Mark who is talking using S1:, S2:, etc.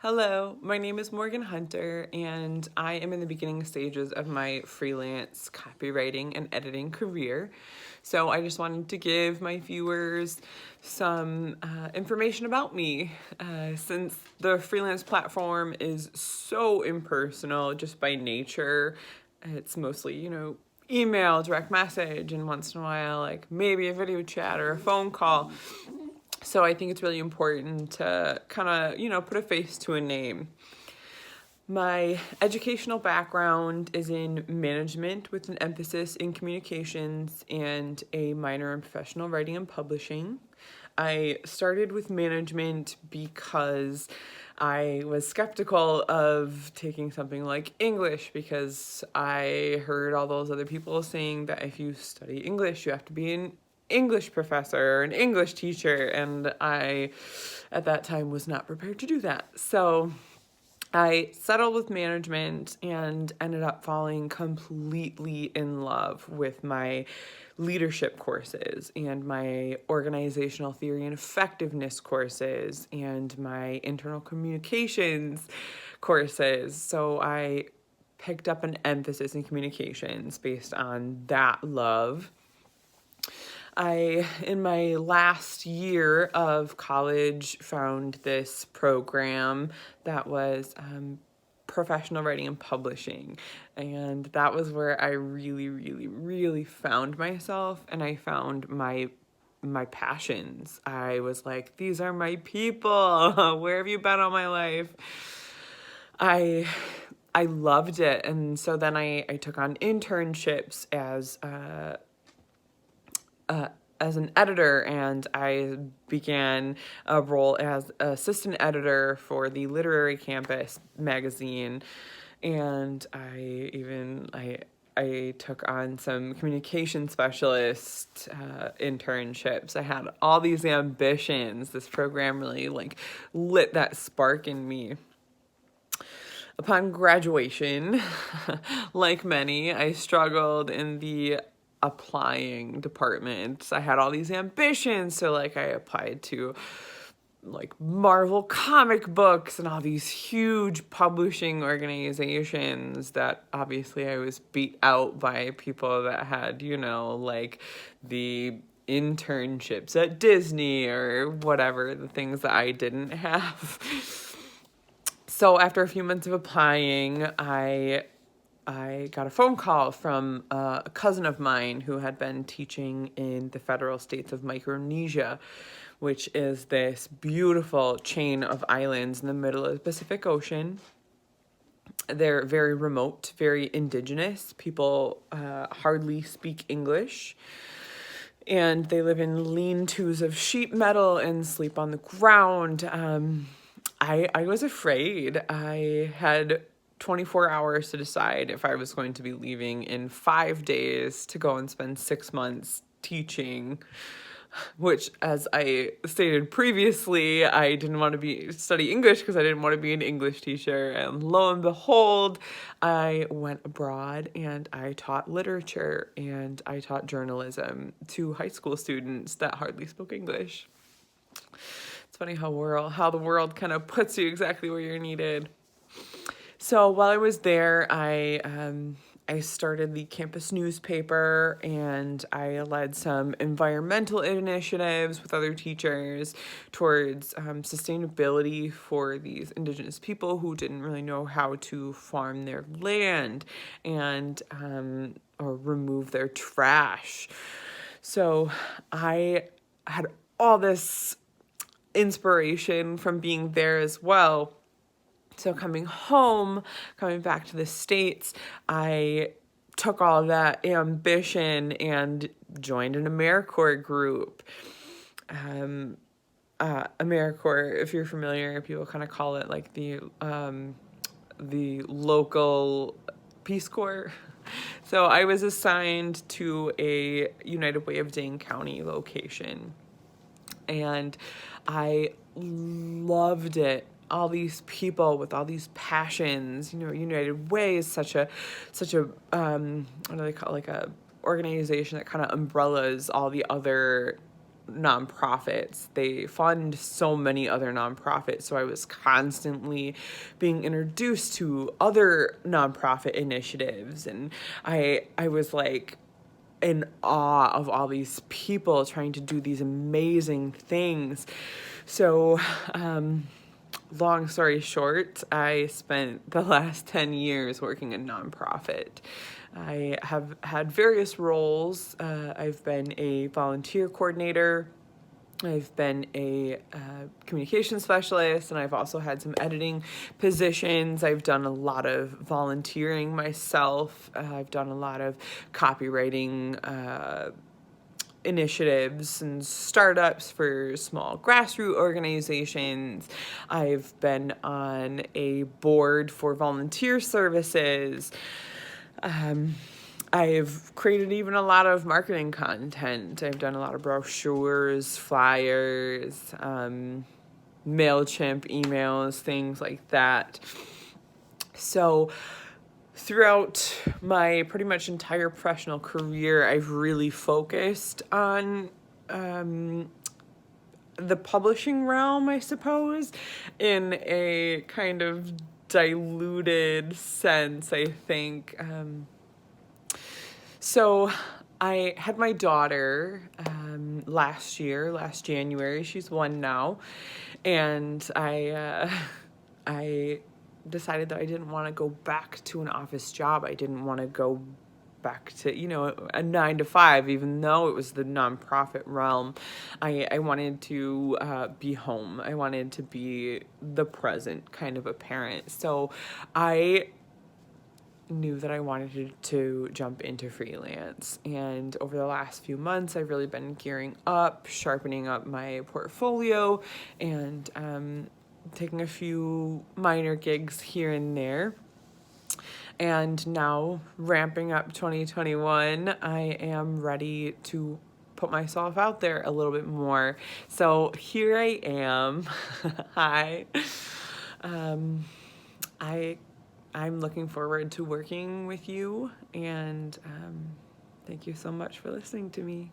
S1: Hello, my name is Morgan Hunter, and I am in the beginning stages of my freelance copywriting and editing career. So I just wanted to give my viewers some information about me. Since the freelance platform is so impersonal just by nature, it's mostly, email, direct message, and once in a while, like maybe a video chat or a phone call. So I think it's really important to kind of, put a face to a name. My educational background is in management with an emphasis in communications and a minor in professional writing and publishing. I started with management because I was skeptical of taking something like English because I heard all those other people saying that if you study English, you have to be an English professor or an English teacher, and I, at that time, was not prepared to do that. So I settled with management and ended up falling completely in love with my leadership courses and my organizational theory and effectiveness courses and my internal communications courses. So I picked up an emphasis in communications based on that love. In my last year of college, found this program that was professional writing and publishing. And that was where I really, really, really found myself, and I found my passions. I was like, these are my people. Where have you been all my life? I loved it. And so then I took on internships as an editor, and I began a role as assistant editor for the Literary Campus magazine, and I took on some communication specialist internships. I had all these ambitions. This program really lit that spark in me. Upon graduation, like many, I struggled in the applying department. I had all these ambitions, so I applied to Marvel comic books and all these huge publishing organizations that obviously I was beat out by people that had, the internships at Disney or whatever, the things that I didn't have. So after a few months of applying, I got a phone call from a cousin of mine who had been teaching in the federal states of Micronesia, which is this beautiful chain of islands in the middle of the Pacific Ocean. They're very remote, very indigenous. People hardly speak English. And they live in lean-tos of sheet metal and sleep on the ground. I was afraid. I had 24 hours to decide if I was going to be leaving in 5 days to go and spend 6 months teaching, which, as I stated previously, I didn't want to study English because I didn't want to be an English teacher. And lo and behold, I went abroad and I taught literature and I taught journalism to high school students that hardly spoke English. It's funny how the world kind of puts you exactly where you're needed. So while I was there, I started the campus newspaper, and I led some environmental initiatives with other teachers towards sustainability for these indigenous people who didn't really know how to farm their land and or remove their trash. So I had all this inspiration from being there as well. So coming back to the States, I took all that ambition and joined an AmeriCorps group. AmeriCorps, if you're familiar, people kind of call it like the local Peace Corps. So I was assigned to a United Way of Dane County location, and I loved it. All these people with all these passions, United Way is such a what do they call, like a organization that kind of umbrellas all the other nonprofits. They fund so many other nonprofits. So I was constantly being introduced to other nonprofit initiatives. And I was like in awe of all these people trying to do these amazing things. So, long story short, I spent the last 10 years working in nonprofit. I have had various roles. I've been a volunteer coordinator. I've been a communication specialist, and I've also had some editing positions. I've done a lot of volunteering myself. I've done a lot of copywriting initiatives and startups for small grassroots organizations. I've been on a board for volunteer services. I've created even a lot of marketing content. I've done a lot of brochures, flyers, MailChimp emails, things like that. So throughout my pretty much entire professional career, I've really focused on the publishing realm, I suppose, in a kind of diluted sense, I think. So I had my daughter last January. She's 1 now. And I decided that I didn't want to go back to an office job. I didn't want to go back to, a 9 to 5, even though it was the nonprofit realm. I wanted to be home. I wanted to be the present kind of a parent. So I knew that I wanted to jump into freelance. And over the last few months, I've really been gearing up, sharpening up my portfolio, and taking a few minor gigs here and there. And now, ramping up 2021, I am ready to put myself out there a little bit more. So here I am. Hi. I'm looking forward to working with you, and thank you so much for listening to me.